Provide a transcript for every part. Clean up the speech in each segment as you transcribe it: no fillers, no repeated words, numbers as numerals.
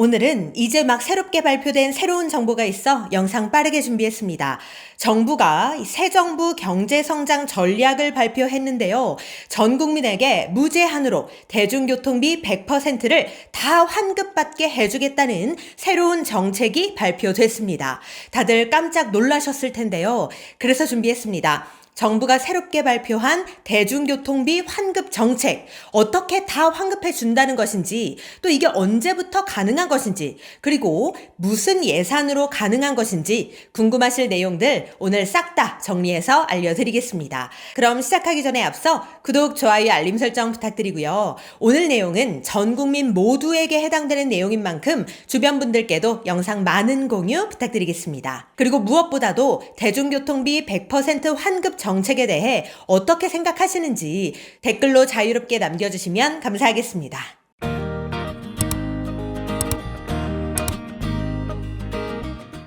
오늘은 이제 막 새롭게 발표된 새로운 정보가 있어 영상 빠르게 준비했습니다. 정부가 새 정부 경제성장 전략을 발표했는데요. 전 국민에게 무제한으로 대중교통비 100%를 다 환급받게 해주겠다는 새로운 정책이 발표됐습니다. 다들 깜짝 놀라셨을 텐데요. 그래서 준비했습니다. 정부가 새롭게 발표한 대중교통비 환급 정책, 어떻게 다 환급해 준다는 것인지, 또 이게 언제부터 가능한 것인지, 그리고 무슨 예산으로 가능한 것인지 궁금하실 내용들 오늘 싹 다 정리해서 알려드리겠습니다. 그럼 시작하기 전에 앞서 구독, 좋아요, 알림 설정 부탁드리고요. 오늘 내용은 전 국민 모두에게 해당되는 내용인 만큼 주변 분들께도 영상 많은 공유 부탁드리겠습니다. 그리고 무엇보다도 대중교통비 100% 환급 정책에 대해 어떻게 생각하시는지 댓글로 자유롭게 남겨주시면 감사하겠습니다.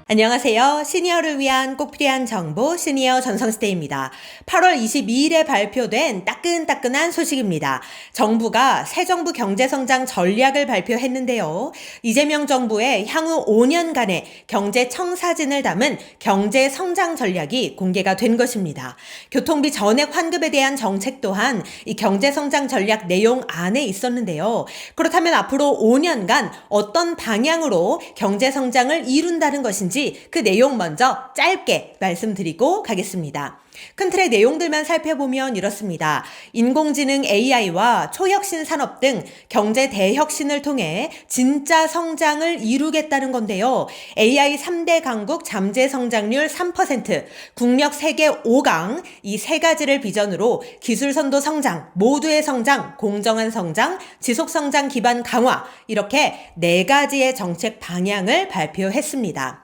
안녕하세요. 시니어를 위한 꼭 필요한 정보 시니어 전성시대입니다. 8월 22일에 발표된 따끈따끈한 소식입니다. 정부가 새 정부 경제성장 전략을 발표했는데요. 이재명 정부의 향후 5년간의 경제 청사진을 담은 경제성장 전략이 공개가 된 것입니다. 교통비 전액 환급에 대한 정책 또한 이 경제성장 전략 내용 안에 있었는데요. 그렇다면 앞으로 5년간 어떤 방향으로 경제성장을 이룬다는 것인지 그 내용 먼저 짧게 말씀드리고 가겠습니다. 큰 틀의 내용들만 살펴보면 이렇습니다. 인공지능 AI와 초혁신 산업 등 경제 대혁신을 통해 진짜 성장을 이루겠다는 건데요. AI 3대 강국 잠재 성장률 3%, 국력 세계 5강 이 세 가지를 비전으로 기술 선도 성장, 모두의 성장, 공정한 성장, 지속 성장 기반 강화 이렇게 네 가지의 정책 방향을 발표했습니다.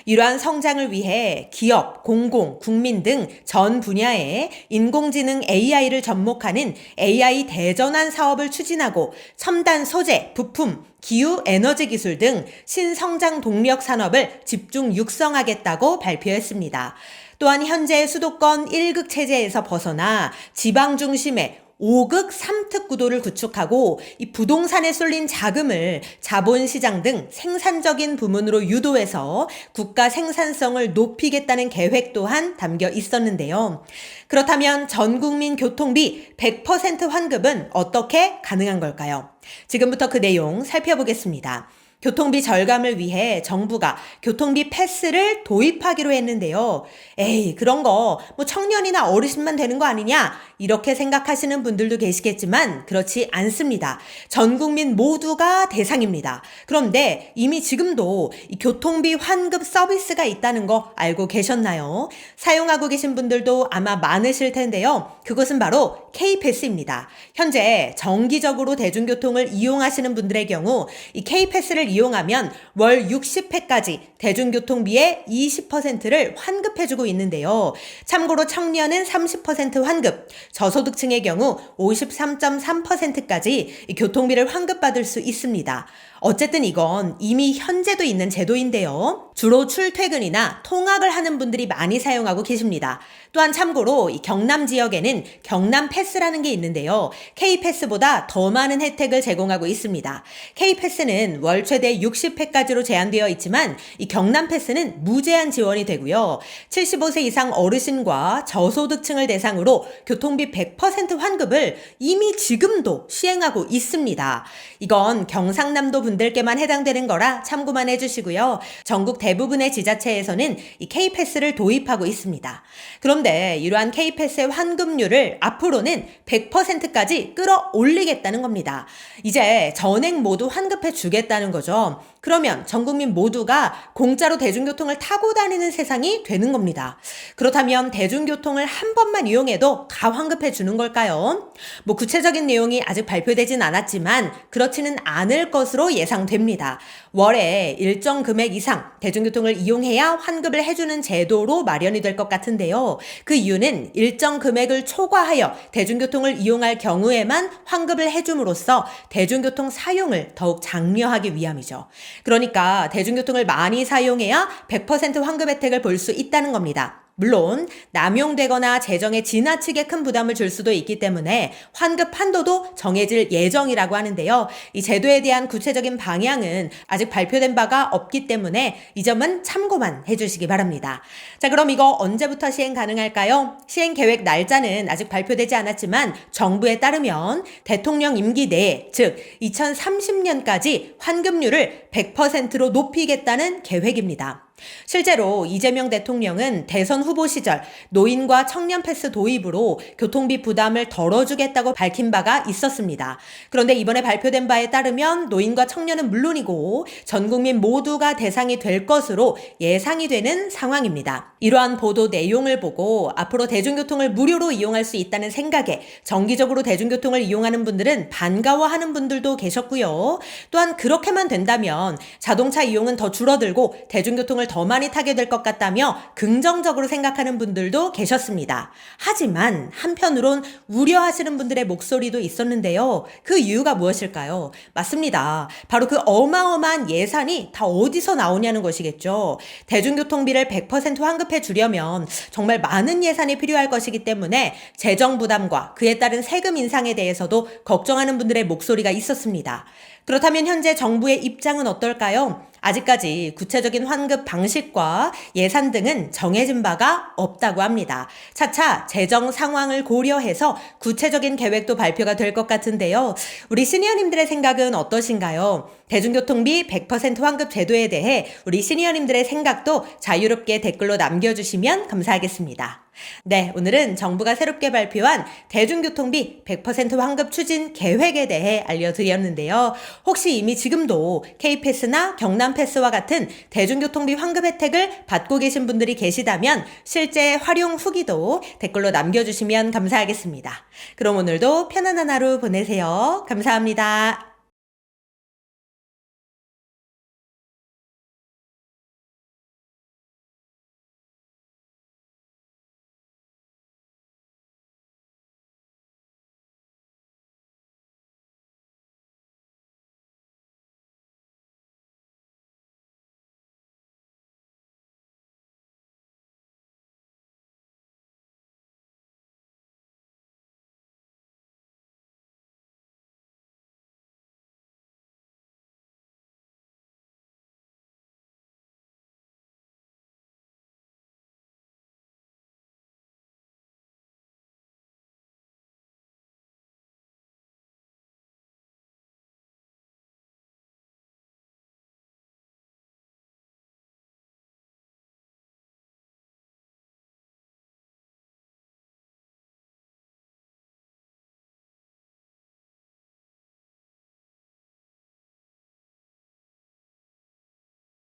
이러한 성장을 위해 기업, 공공, 국민 등 전 분야에 인공지능 AI를 접목하는 AI 대전환 사업을 추진하고 첨단 소재, 부품, 기후 에너지 기술 등 신성장 동력 산업을 집중 육성하겠다고 발표했습니다. 또한 현재 수도권 1극 체제에서 벗어나 지방 중심의 5극 3특 구도를 구축하고 이 부동산에 쏠린 자금을 자본시장 등 생산적인 부문으로 유도해서 국가 생산성을 높이겠다는 계획 또한 담겨 있었는데요. 그렇다면 전 국민 교통비 100% 환급은 어떻게 가능한 걸까요? 지금부터 그 내용 살펴보겠습니다. 교통비 절감을 위해 정부가 교통비 패스를 도입하기로 했는데요. 에이, 그런 거 뭐 청년이나 어르신만 되는 거 아니냐? 이렇게 생각하시는 분들도 계시겠지만 그렇지 않습니다. 전 국민 모두가 대상입니다. 그런데 이미 지금도 이 교통비 환급 서비스가 있다는 거 알고 계셨나요? 사용하고 계신 분들도 아마 많으실 텐데요. 그것은 바로 K패스입니다. 현재 정기적으로 대중교통을 이용하시는 분들의 경우 이 K패스를 이용하면 월 60회까지 대중교통비의 20%를 환급해주고 있는데요. 참고로 청년은 30% 환급, 저소득층의 경우 53.3%까지 교통비를 환급받을 수 있습니다. 어쨌든 이건 이미 현재도 있는 제도인데요. 주로 출퇴근이나 통학을 하는 분들이 많이 사용하고 계십니다. 또한 참고로 이 경남 지역에는 경남 패스라는 게 있는데요. K패스보다 더 많은 혜택을 제공하고 있습니다. K패스는 월 최대 60회까지로 제한되어 있지만 이 경남 패스는 무제한 지원이 되고요. 75세 이상 어르신과 저소득층을 대상으로 교통비 100% 환급을 이미 지금도 시행하고 있습니다. 이건 경상남도 분들께만 해당되는 거라 참고만 해주시고요. 전국 대부분의 지자체에서는 이 K패스를 도입하고 있습니다. 그런데 이러한 K패스의 환급률을 앞으로는 100%까지 끌어올리겠다는 겁니다. 이제 전액 모두 환급해 주겠다는 거죠. 그러면 전 국민 모두가 공짜로 대중교통을 타고 다니는 세상이 되는 겁니다. 그렇다면 대중교통을 한 번만 이용해도 다 환급해 주는 걸까요? 뭐 구체적인 내용이 아직 발표되진 않았지만 그렇지는 않을 것으로 예상됩니다. 월에 일정 금액 이상 대중교통을 이용해야 환급을 해주는 제도로 마련이 될 것 같은데요. 그 이유는 일정 금액을 초과하여 대중교통을 이용할 경우에만 환급을 해줌으로써 대중교통 사용을 더욱 장려하기 위함이죠. 그러니까 대중교통을 많이 사용해야 100% 환급 혜택을 볼 수 있다는 겁니다. 물론 남용되거나 재정에 지나치게 큰 부담을 줄 수도 있기 때문에 환급 한도도 정해질 예정이라고 하는데요. 이 제도에 대한 구체적인 방향은 아직 발표된 바가 없기 때문에 이 점은 참고만 해주시기 바랍니다. 자, 그럼 이거 언제부터 시행 가능할까요? 시행 계획 날짜는 아직 발표되지 않았지만 정부에 따르면 대통령 임기 내에, 즉 2030년까지 환급률을 100%로 높이겠다는 계획입니다. 실제로 이재명 대통령은 대선 후보 시절 노인과 청년 패스 도입으로 교통비 부담을 덜어주겠다고 밝힌 바가 있었습니다. 그런데 이번에 발표된 바에 따르면 노인과 청년은 물론이고 전 국민 모두가 대상이 될 것으로 예상이 되는 상황입니다. 이러한 보도 내용을 보고 앞으로 대중교통을 무료로 이용할 수 있다는 생각에 정기적으로 대중교통을 이용하는 분들은 반가워하는 분들도 계셨고요. 또한 그렇게만 된다면 자동차 이용은 더 줄어들고 대중교통을 더 많이 타게 될 것 같다며 긍정적으로 생각하는 분들도 계셨습니다. 하지만 한편으론 우려하시는 분들의 목소리도 있었는데요. 그 이유가 무엇일까요? 맞습니다. 바로 그 어마어마한 예산이 다 어디서 나오냐는 것이겠죠. 대중교통비를 100% 환급해 주려면 정말 많은 예산이 필요할 것이기 때문에 재정 부담과 그에 따른 세금 인상에 대해서도 걱정하는 분들의 목소리가 있었습니다. 그렇다면 현재 정부의 입장은 어떨까요? 아직까지 구체적인 환급 방식과 예산 등은 정해진 바가 없다고 합니다. 차차 재정 상황을 고려해서 구체적인 계획도 발표가 될 것 같은데요. 우리 시니어님들의 생각은 어떠신가요? 대중교통비 100% 환급 제도에 대해 우리 시니어님들의 생각도 자유롭게 댓글로 남겨주시면 감사하겠습니다. 네, 오늘은 정부가 새롭게 발표한 대중교통비 100% 환급 추진 계획에 대해 알려드렸는데요. 혹시 이미 지금도 K패스나 경남패스와 같은 대중교통비 환급 혜택을 받고 계신 분들이 계시다면 실제 활용 후기도 댓글로 남겨주시면 감사하겠습니다. 그럼 오늘도 편안한 하루 보내세요. 감사합니다.